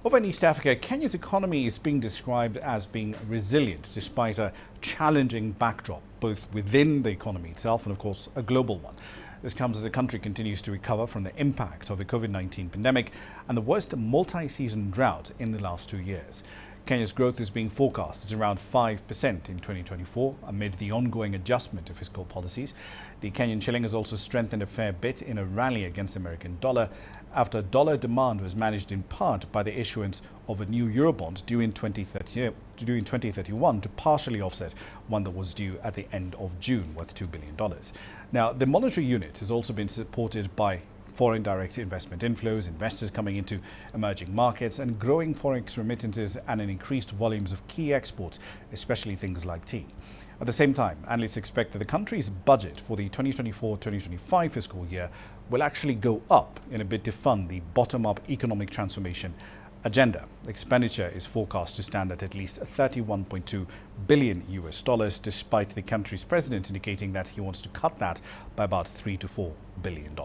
Over in East Africa, Kenya's economy is being described as being resilient despite a challenging backdrop, both within the economy itself and, of course, a global one. This comes as the country continues to recover from the impact of the COVID-19 pandemic and the worst multi-season drought in the last 2 years. Kenya's growth is being forecast at around 5% in 2024 amid the ongoing adjustment to fiscal policies. The Kenyan shilling has also strengthened a fair bit in a rally against the American dollar after dollar demand was managed in part by the issuance of a new Eurobond due in 2031 to partially offset one that was due at the end of June worth $2 billion. Now, the monetary unit has also been supported by foreign direct investment inflows, investors coming into emerging markets and growing forex remittances and an increased volumes of key exports, especially things like tea. At the same time, analysts expect that the country's budget for the 2024-2025 fiscal year will actually go up in a bid to fund the bottom-up economic transformation agenda. Expenditure is forecast to stand at least $31.2 billion despite the country's president indicating that he wants to cut that by about $3 to $4 billion.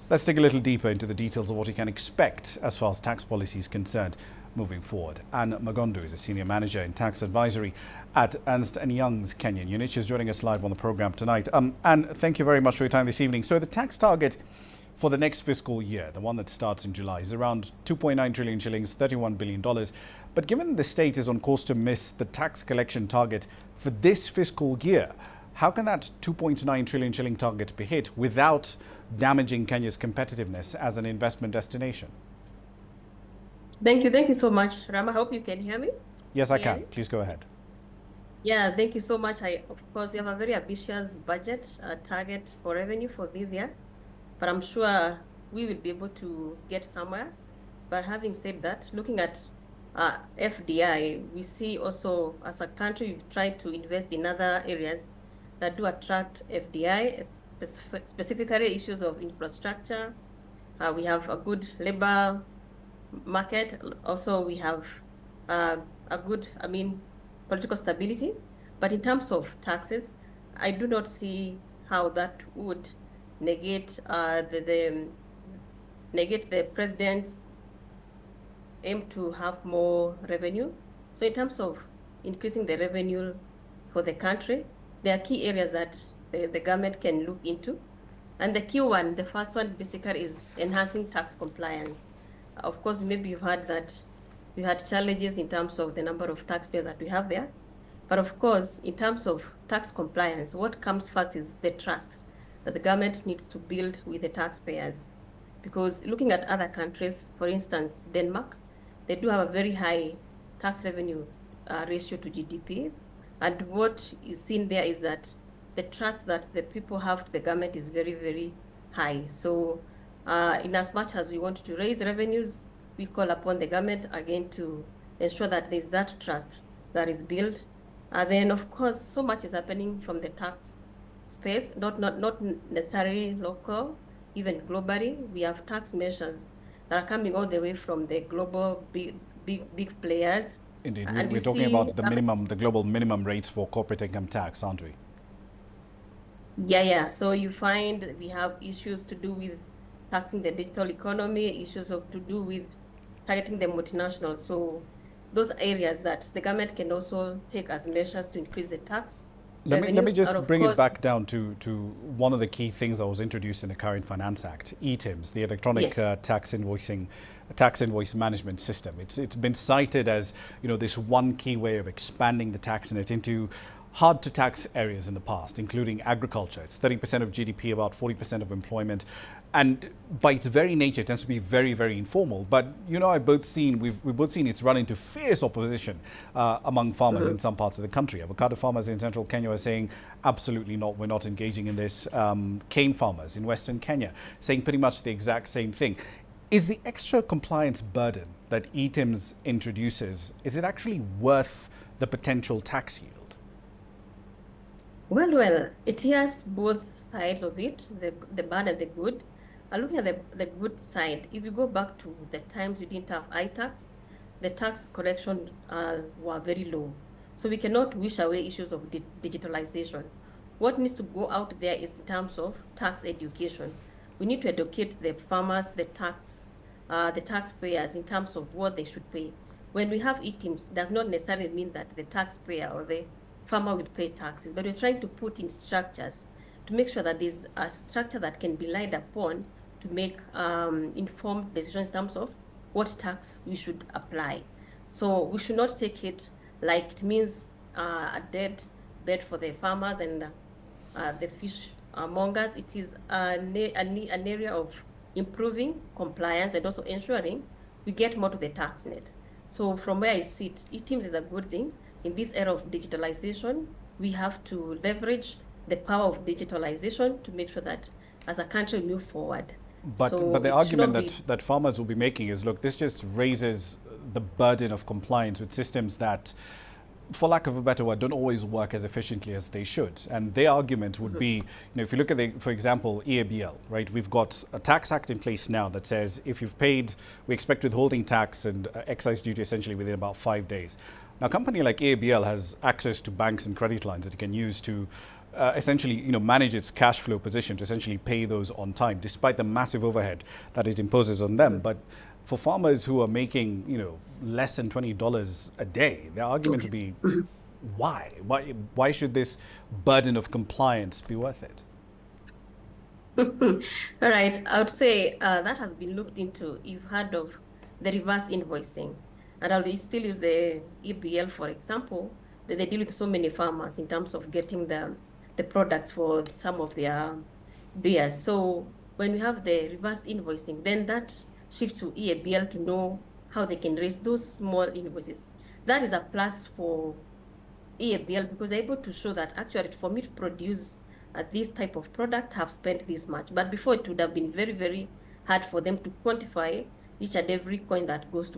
Let's dig a little deeper into the details of what you can expect as far as tax policy is concerned moving forward. Ann Magondu is a senior manager in tax advisory at Ernst Young's Kenyan unit. She's joining us live on the program tonight. Ann, thank you very much for your time this evening. So the tax target for the next fiscal year, the one that starts in July, is around 2.9 trillion shillings, $31 billion. But given the state is on course to miss the tax collection target for this fiscal year, how can that 2.9 trillion shilling target be hit without damaging Kenya's competitiveness as an investment destination? Thank you so much, Ram. I hope you can hear me. Yes, I can. Please go ahead. Yeah, thank you so much. Of course, you have a very ambitious budget target for revenue for this year, but I'm sure we will be able to get somewhere. But having said that, looking at FDI, we see also as a country, we've tried to invest in other areas that do attract FDI, specifically issues of infrastructure. We have a good labor market. Also, we have a good, political stability. But in terms of taxes, I do not see how that would negate the president's aim to have more revenue. So in terms of increasing the revenue for the country, there are key areas that the government can look into. And the key one, the first one basically is enhancing tax compliance. Of course, maybe you've heard that we had challenges in terms of the number of taxpayers that we have there. But of course, in terms of tax compliance, what comes first is the trust that the government needs to build with the taxpayers. Because looking at other countries, for instance, Denmark, they do have a very high tax revenue ratio to GDP. And what is seen there is that the trust that the people have to the government is very, very high. So in as much as we want to raise revenues, we call upon the government again to ensure that there's that trust that is built. Then, of course, so much is happening from the tax space, not necessarily local, even globally. We have tax measures that are coming all the way from the global big players. Indeed, we're talking about the global minimum rates for corporate income tax, aren't we? Yeah. So you find we have issues to do with taxing the digital economy, issues to do with targeting the multinationals. So those areas that the government can also take as measures to increase the tax. Let me just bring it back down to one of the key things that was introduced in the current Finance Act, ETIMS, the electronic tax invoice management system. It's been cited as this one key way of expanding the tax net into hard to tax areas in the past, including agriculture. It's 30% of GDP, about 40% of employment. And by its very nature, it tends to be very, very informal. But we've both seen it's run into fierce opposition among farmers in some parts of the country. Avocado farmers in central Kenya are saying, absolutely not, we're not engaging in this. Cane farmers in western Kenya saying pretty much the exact same thing. Is the extra compliance burden that ETIMS introduces, is it actually worth the potential tax yield? Well, it has both sides of it, the bad and the good. Looking at the good side, if you go back to the times we didn't have iTax, the tax collection were very low. So we cannot wish away issues of digitalization. What needs to go out there is in terms of tax education. We need to educate the farmers, the tax the taxpayers in terms of what they should pay. When we have e-teams, does not necessarily mean that the taxpayer or the farmer will pay taxes, but we're trying to put in structures to make sure that there's a structure that can be relied upon to make informed decisions in terms of what tax we should apply. So we should not take it like it means a dead bed for the farmers and the fish mongers. It is an area of improving compliance and also ensuring we get more to the tax net. So from where I sit, e-teams is a good thing. In this era of digitalization, we have to leverage the power of digitalization to make sure that as a country we move forward. But the argument that farmers will be making is, look, this just raises the burden of compliance with systems that, for lack of a better word, don't always work as efficiently as they should. And their argument would be, if you look at, for example, EABL, right? We've got a tax act in place now that says if you've paid, we expect withholding tax and excise duty essentially within about 5 days. Now, a company like EABL has access to banks and credit lines that it can use to essentially, manage its cash flow position to essentially pay those on time, despite the massive overhead that it imposes on them. But for farmers who are making, less than $20 a day, their argument would be, why? Why should this burden of compliance be worth it? All right, I would say that has been looked into. You've heard of the reverse invoicing, and I'll still use the EBL, for example, that they deal with so many farmers in terms of getting the products for some of their beers. So when we have the reverse invoicing, then that shifts to EABL to know how they can raise those small invoices. That is a plus for EABL because they're able to show that actually for me to produce this type of product, have spent this much. But before, it would have been very, very hard for them to quantify each and every coin that goes to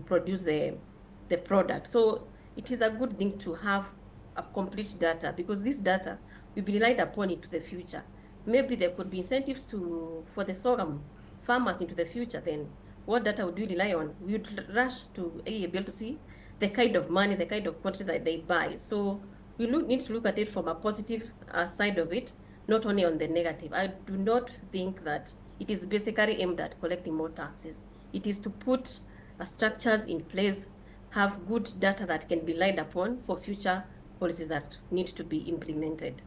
produce the product. So it is a good thing to have a complete data because this data will be relied upon into the future. Maybe there could be incentives for the sorghum farmers into the future. Then what data would we rely on? We would rush to AABL to see the kind of money, the kind of quantity that they buy. So we need to look at it from a positive side of it, not only on the negative. I do not think that it is basically aimed at collecting more taxes. It is to put structures in place, have good data that can be relied upon for future policies that need to be implemented.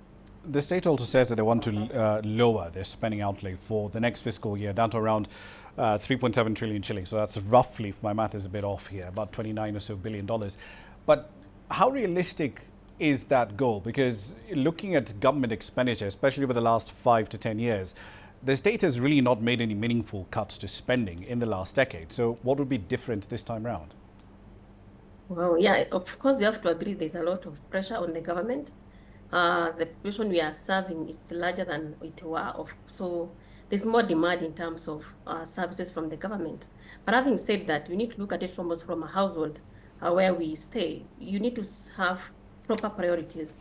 The state also says that they want to lower their spending outlay for the next fiscal year down to around 3.7 trillion shillings. So that's roughly, if my math is a bit off here, about $29 or so billion. But how realistic is that goal? Because looking at government expenditure, especially over the last 5 to 10 years, the state has really not made any meaningful cuts to spending in the last decade. So what would be different this time round? Well, yeah, of course, you have to agree there's a lot of pressure on the government. The population we are serving is larger than it was, so there's more demand in terms of services from the government. But having said that, we need to look at it from a household where we stay. You need to have proper priorities.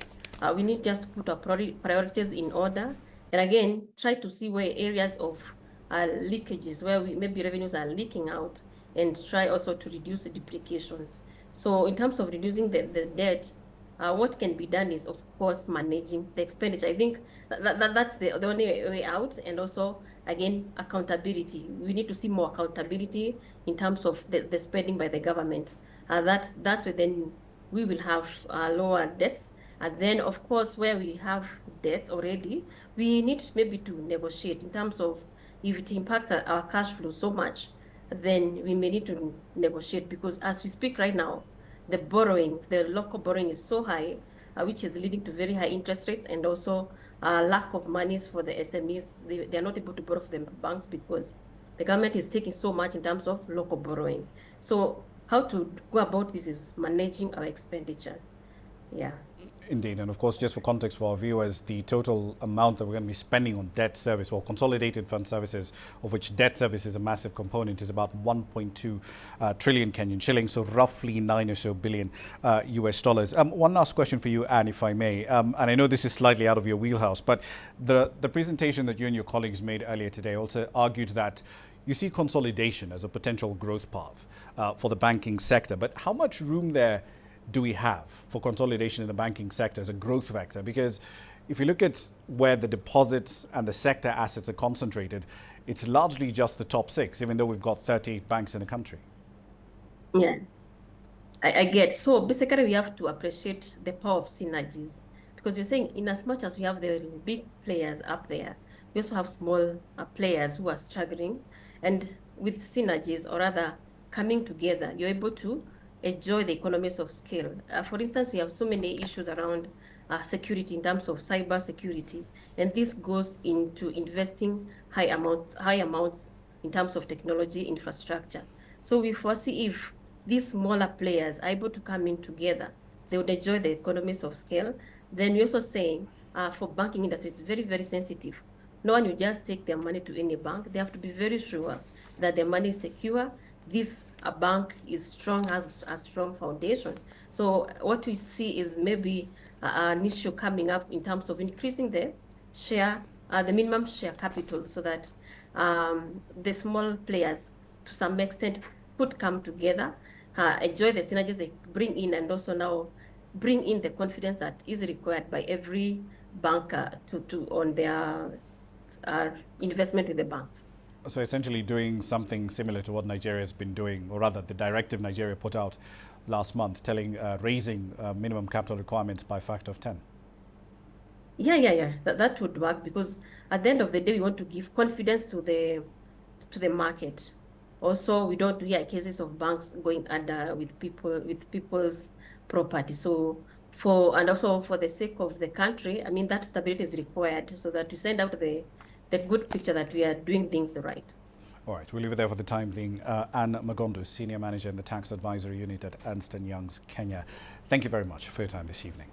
We need just to put our priorities in order, and again, try to see where areas of leakages, where maybe revenues are leaking out, and try also to reduce the duplications. So in terms of reducing the debt, what can be done is, of course, managing the expenditure. I think that's the only way out. And also, again, accountability. We need to see more accountability in terms of the spending by the government. That's where then we will have lower debts. And then, of course, where we have debts already, we need maybe to negotiate in terms of if it impacts our cash flow so much, then we may need to negotiate because as we speak right now, the local borrowing is so high, which is leading to very high interest rates and also lack of monies for the SMEs. They are not able to borrow from the banks because the government is taking so much in terms of local borrowing. So how to go about this is managing our expenditures. Yeah. Indeed, and of course, just for context for our viewers, the total amount that we're going to be spending on debt service, or consolidated fund services, of which debt service is a massive component, is about 1.2 trillion Kenyan shillings, so roughly 9 or so billion US dollars. One last question for you, Anne, if I may, and I know this is slightly out of your wheelhouse, but the presentation that you and your colleagues made earlier today also argued that you see consolidation as a potential growth path for the banking sector, but how much room there do we have for consolidation in the banking sector as a growth vector? Because if you look at where the deposits and the sector assets are concentrated, it's largely just the top 6, even though we've got 38 banks in the country. Yeah, I get. So basically, we have to appreciate the power of synergies, because you're saying in as much as we have the big players up there, we also have small players who are struggling. And with synergies, or rather coming together, you're able to enjoy the economies of scale. For instance, we have so many issues around security in terms of cyber security, and this goes into investing high amounts in terms of technology infrastructure. So we foresee if these smaller players are able to come in together, they would enjoy the economies of scale. Then we're also saying for banking industry, it's very, very sensitive. No one will just take their money to any bank. They have to be very sure that their money is secure. This bank is strong, has a strong foundation. So what we see is maybe an issue coming up in terms of increasing the share, the minimum share capital, so that the small players, to some extent, could come together, enjoy the synergies they bring in, and also now bring in the confidence that is required by every banker to on their investment with the banks. So essentially doing something similar to what Nigeria has been doing, or rather the directive Nigeria put out last month, telling raising minimum capital requirements by a factor of 10. Yeah. That would work, because at the end of the day, we want to give confidence to the market. Also, we don't hear cases of banks going under with people's property. So and also for the sake of the country, I mean, that stability is required, so that we send out the good picture that we are doing things right. All right, we'll leave it there for the time being. Ann Magondu, Senior Manager in the Tax Advisory Unit at Ernst Young's Kenya. Thank you very much for your time this evening.